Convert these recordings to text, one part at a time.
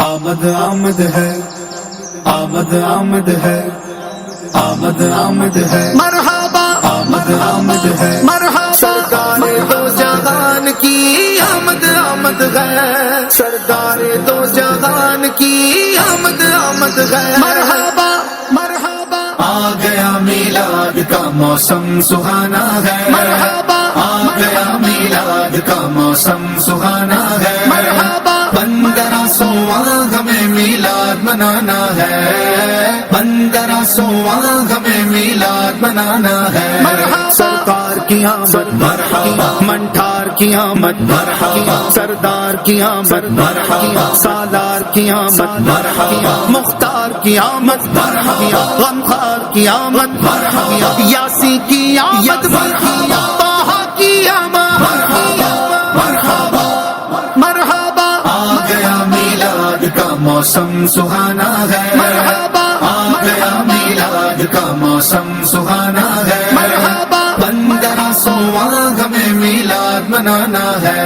آمد آمد ہے، آمد آمد ہے، آمد آمد ہے، مرحبا آمد آمد ہے، مرحبا سرکار دو جہان کی آمد آمد ہے، سرکار دو جہان کی آمد آمد ہے، مرحبا مرحبا آ گیا میلاد کا موسم سہانا ہے، مرحبا آ گیا میلاد کا موسم سہانا ہے، مرحبا 1500واں ہمیں میلاد منانا ہے، 1500واں ہمیں میلاد منانا ہے، مرحبا سرکار کی آمد مرحبا، منٹھار کی آمد مرحبا، سردار کی آمد مرحبا، سالار کی آمد مرحبا، مختار کی آمد مرحبا، غمخار کی آمد مرحبا، یاسی کی آمد طٰہٰ کی آمد مرحبا، مرحبا آ گیا میلاد کا موسم سہانا ہے، مرحبا آ گیا میلاد کا موسم سہانا ہے، مرحبا 1500واں ہمیں میلاد منانا ہے،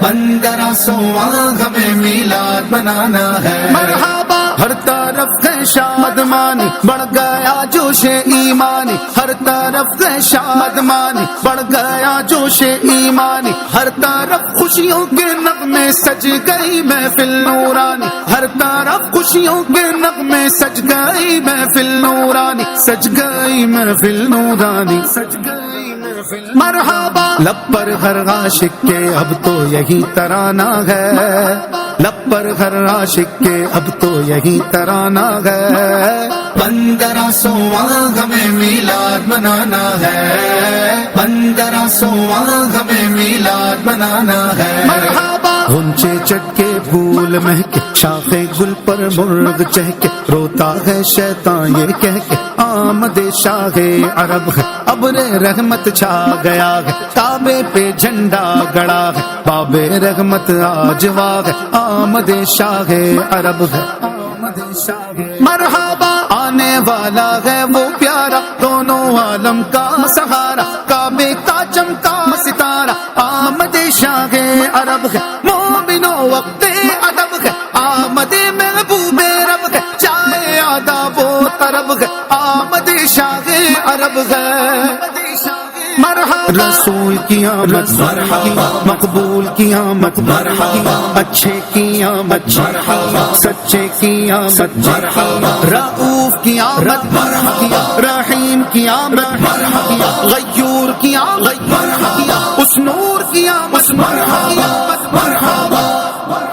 1500واں ہمیں میلاد منانا ہے، مرحبا ہر طرف ہے شاد مانی بڑھ گیا جوش ایمانی، ہر طرف ہے شاد مانی بڑھ گیا جوش ایمانی، ہر طرف خوشیوں کے نغمے سج گئی محفل نورانی، ہر طرف خوشیوں کے نغمے سج گئی محفل نورانی، سج گئی محفل نورانی، سج گئی محفل مرحبا لب پر ہر عاشق کے اب تو یہی ترانہ ہے، لب پر ہر عاشق کے اب تو یہی ترانہ ہے، 1500واں ہمیں میلاد منانا ہے، 1500واں ہمیں میلاد منانا ہے، مرحبا غنچے چٹکے پھول مہکے شاخ گل پر مرغ چہکے روتا ہے شیطان یہ کہہ کے آمد شاہ عرب ہے، ابر رحمت چھا گیا ہے، کعبے پہ جھنڈا گڑا ہے، باب رحمت آج واہ ہے، آمد شاہ عرب ہے، آمد شاہ مرحبا آنے والا ہے وہ پیارا دونوں عالم کا سہارا، کعبے کا چمکا ستارہ آمد شاہ عرب ہے، مومنو وقت ادب ہے، آمد محبوب رب ہے، چاہے آداب و طرب ہے، آمد شاہ عرب ہے، مرحبا رسول کی آمد مرحبا، مقبول کی آمد مرحبا، اچھے کی آمد مرحبا، سچے کی آمد مرحبا، رؤوف کی آمد مرحبا، رحیم کی آمد مرحبا، غیور کی آمد مرحبا، اس نور کی آمد مرحبا، مرحبا،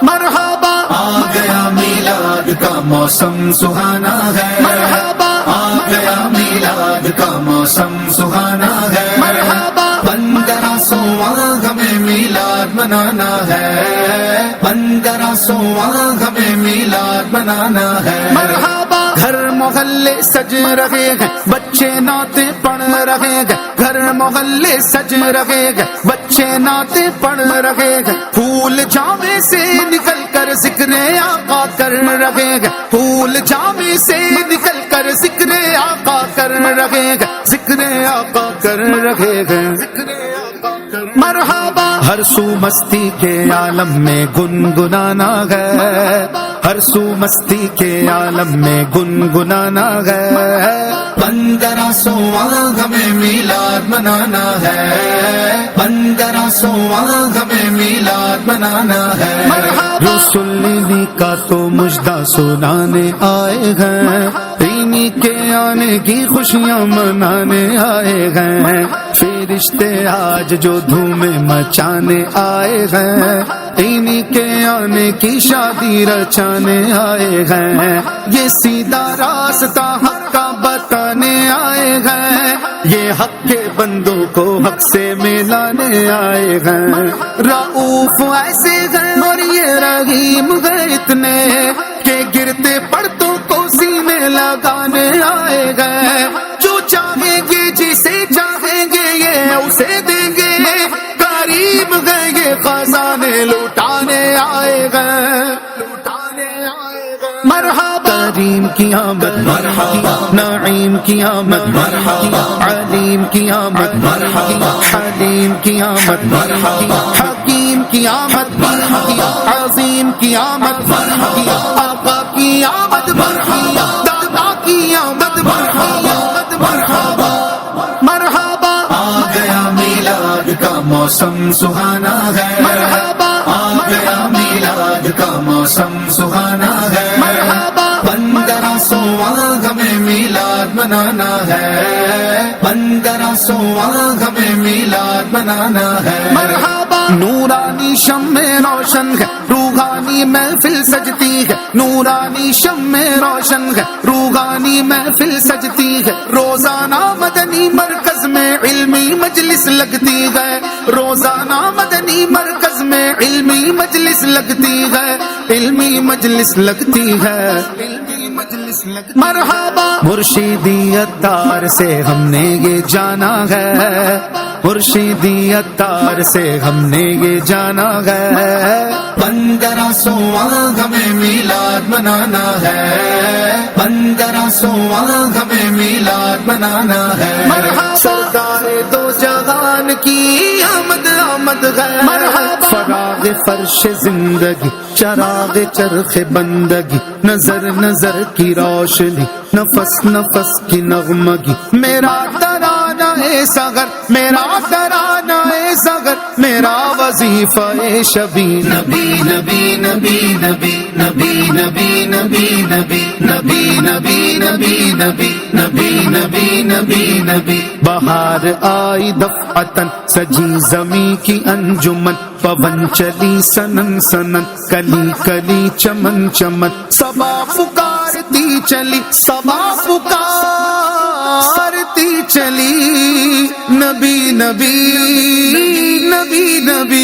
مرحبا آ گیا میلاد کا موسم سہانا ہے، مرحبا آ گیا میلاد کا موسم سہانا ہے، مرحبا 1500واں ہمیں میلاد منانا ہے، 1500واں ہمیں میلاد منانا ہے، مرحبا گھر محلے سج رہے ہیں بچے نعتیں پڑھ رہے ہیں، گھر محلے سج رہے ہیں بچے نعتیں پڑھ رہے ہیں، پھول جامے سے نکل کر ذکر آقا کر رہے ہیں، پھول جامے سے نکل کر ذکر آقا کر رہے ہیں، ذکر آقا کر رہے ہیں، مرحبا ہر سو مستی کے عالم میں گنگنانا ہے، ہر سو مستی کے عالم میں گنگنانا ہے، 1500واں ہمیں میلاد منانا ہے، 1500واں ہمیں میلاد منانا ہے، رسول کا تو مجدہ سنانے آئے ہیں، انہی کے آنے کی خوشیاں منانے آئے ہیں، فرشتے آج جو دھومیں مچانے آئے ہیں، انہی کے آنے کی شادی رچانے آئے ہیں، یہ سیدھا راستہ حق کا بتانے آئے ہیں، یہ حق کے بندوں کو حق سے ملانے آئے ہیں، رؤوف ایسے ہیں اور یہ رحیم ہے اتنے کہ گرتے پڑتوں کو سینے لگانے آئے ہیں، جو چاہیں گے جسے چاہیں گے یہ اسے دیں گے، قریب گئے یہ خزانے لوٹانے آئے ہیں، مرحبا کریم کی آمد مرحبا، نعیم کی آمد مرحبا، علیم کی آمد مرحبا، حلیم کی آمد مرحبا، حکیم کی آمد عظیم کی آمد آقا کی آمد دادا کی آمد مرحبا مرحبا آ گیا میلاد کا موسم سہانا ہے مرحبا آ گیا میلاد کا موسم سہانا ہے مرحبا 1500واں ہمیں میلاد منانا ہے 1500واں ہمیں میلاد منانا ہے مرحبا نورانی شمع روشن ہے روحانی محفل سجتی ہے نورانی شمع روشن ہے روحانی محفل سجتی ہے روزانہ مدنی مرکز میں علمی مجلس لگتی ہے روزانہ مدنی مرکز میں علمی مجلس لگتی ہے علمی مجلس لگتی ہے مرحبا مرشدی عطار سے ہم نے یہ جانا ہے مرشدی عطار سے ہم نے یہ جانا ہے 1500واں ہمیں میلاد منانا ہے 1500واں ہمیں میلاد منانا ہے سرکار دو جہان کی آمد آمد ہے فراغ فرش زندگی چراغ چرخ بندگی نظر نظر کی روشنی نفس نفس کی نغمگی میرا ترانہ اے سغر میرا ترانہ اے سغر میرا وظیفہ اے شبی نبی نبی نبی نبی نبی نبی نبی نبی نبی نبی نبی نبی نبی نبی نبی نبی بہار آئی دفعتن سجی زمیں کی انجمن پون چلی سنن سنن کلی کلی چمن چمن صبا پکارتی چلی صبا پکارتی چلی نبی نبی نبی نبی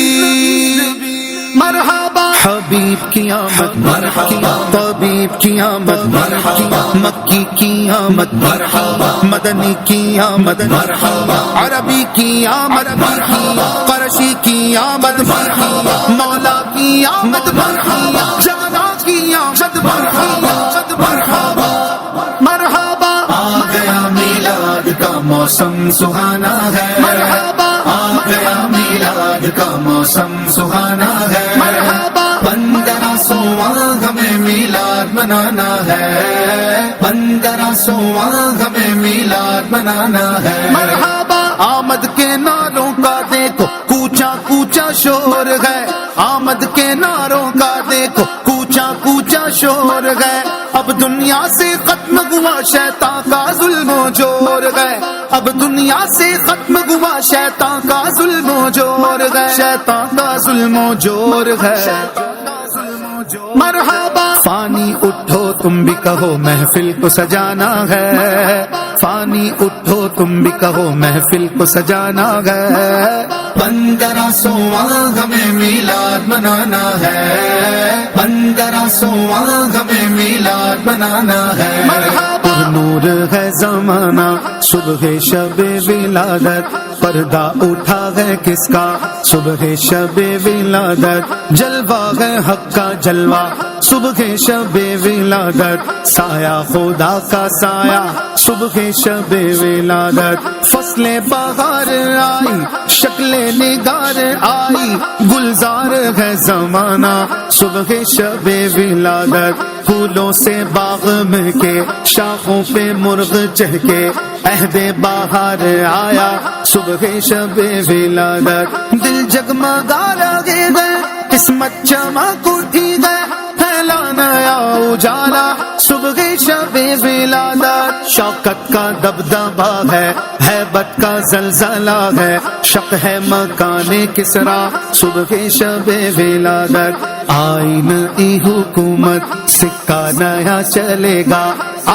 مرحبا حبیب کی آمد مرحبا طبیب کی آمد مرحبا مکی کی آمد مرحبا مدنی کی آمد مرحبا عربی کی آمد قرشی کی آمد مولا کی آمد جانا کی آمد مرحبا مرحبا آ گیا میلاد کا موسم سہانا ہے مرحبا آ گیا میلاد کا موسم سہانا ہے مرحبا 1500واں ہمیں میلاد منانا ہے 1500واں ہمیں میلاد منانا ہے مرحبا آمد کے نعروں کا دیکھو کوچا کوچا شور ہے آمد کے نعروں کا دیکھو کوچا کوچا شور ہے اب دنیا سے ختم ہوا شیطان کا ظلم و جور ہے اب دنیا سے ختم ہوا شیطان کا ظلم و جور ہے شیطان کا ظلم و جور ہے مرحبا فانی اٹھو تم بھی کہو محفل کو سجانا ہے فانی اٹھو تم بھی کہو محفل کو سجانا ہے 1500واں ہمیں میلاد منانا ہے 1500واں ہمیں میلاد منانا ہے پر نور ہے زمانہ صبح شب ولادت پردہ اٹھا ہے کس کا صبح شب ولادت جلوہ ہے حق کا جلوہ صبح شب ولادت سایہ خدا کا سایہ صبح شب ولادت فصل بہار آئی شکل نگار آئی گلزار ہے زمانہ صبح شب ولادت پھولوں سے باغ میں کے شاخوں پہ مرغ چہکے عہد بہار آیا صبح شب ولادت دل جگمگا لگے گئے قسمت چمک اٹھی گئے پھیلا نیا اجالا صبح شب ولادت شوکت کا دبدبہ ہے ہیبت کا زلزلہ ہے شق ہے مکان کسرا صبح شب ولادت آئی نئی حکومت سکہ نیا چلے گا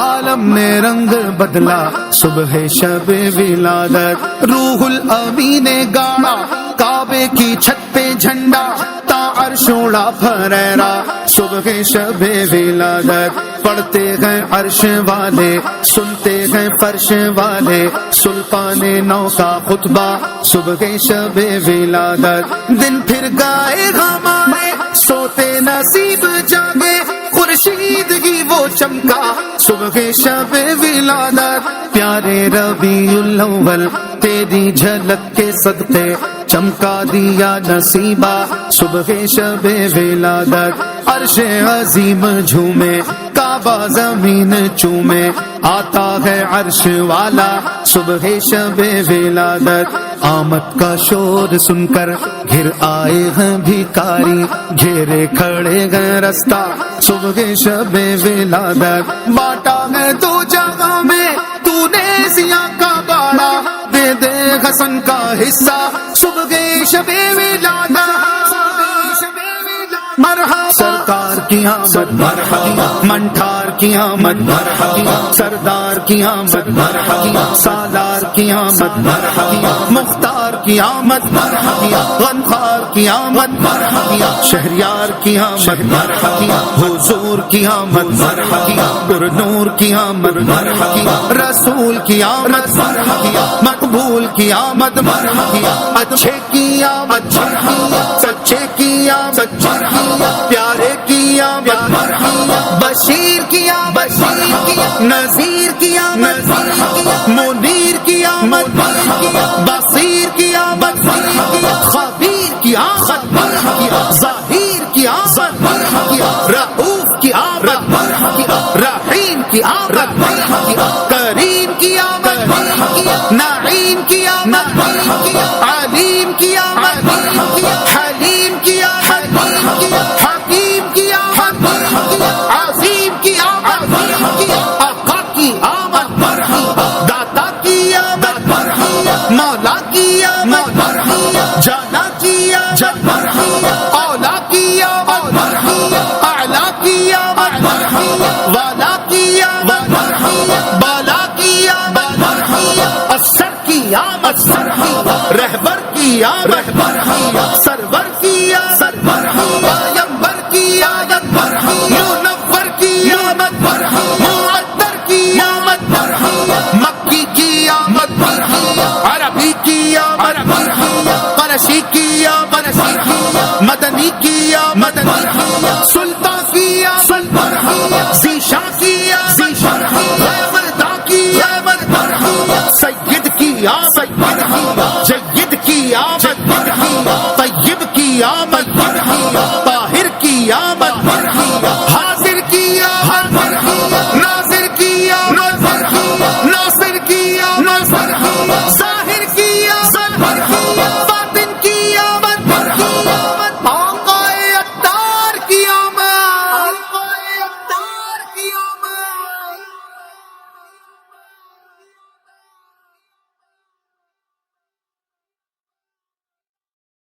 عالم نے رنگ بدلا صبح شب ولادت روح الامین نے گاڑا کعبے کی چھت پہ جھنڈا تا عرش اڑا پھریرا صبح شب ولادت پڑھتے ہیں عرش والے سنتے ہیں فرش والے سلطان نو کا خطبہ صبح شب ولادت دن پھر گائے ہمارے سوتے نصیب جاگے خورشید کی وہ چمکا صبح شب ولادت پیارے ربیع الاول تیری جھلک کے صدقے چمکا دیا نصیبہ صبح شب ولادت، عرش عظیم جھومے کعبہ زمین چومے، آتا ہے عرش والا صبح شب ولادت، آمد کا شور سن کر گھر آئے ہیں بھکاری، گھیرے کھڑے ہیں رستہ صبح شب ولادت، بانٹا ہے تو جگہ میں تو نے سیاہ کا باڑا، دے دے حسن کا حصہ صبح شب ولادت، مرحبا سرکار کی آمد، مرحبا منٹھار کی آمد، مرحبا سردار کی آمد، مرحبا سالار کی آمد، مرحبا مختار کی آمد، مرحبا غنخوار کی آمد، مرحبا شہریار کی آمد، مرحبا حضور کی آمد، مرحبا پر نور کی آمد، مرحبا رسول کی آمد، مرحبا مقبول کی آمد، مرحبا اچھے کی آمد، سچے کی آمد، پیارے کی آمد، بشیر کی آمد، نذیر کی آمد، منیر کی آمد، بصیر کی آمد، خبیر کی آمد، ظاہر کی آمد، رؤوف کی آمد، رحیم کی آمد، کریم کی آمد، نعیم کی آمد، علیم کی آمد، حلیم کی آمد، حکیم کی آمد، عظیم کی آمد، آقا کی آمد، داتا کی آمد، مولا کی آمد، جانا کی آمد، اولا کی آمد، اعلا کی آمد، والا کی آمد، بالا کی آمد، اثر کی آمد، رہبر کی آمد، سرور کی آمد، پیغمبر کی آمد، منور کی آمد، معطر کی آمد، مکی کی آمد، عربی کی آمد، قرشی کی آمد، مدنی کی آمد، سلطان کی آمد، زیشا کی آمد، غیبردہ کی آمد، سید کی آمد، جید کی آمد، طیب کی آمد،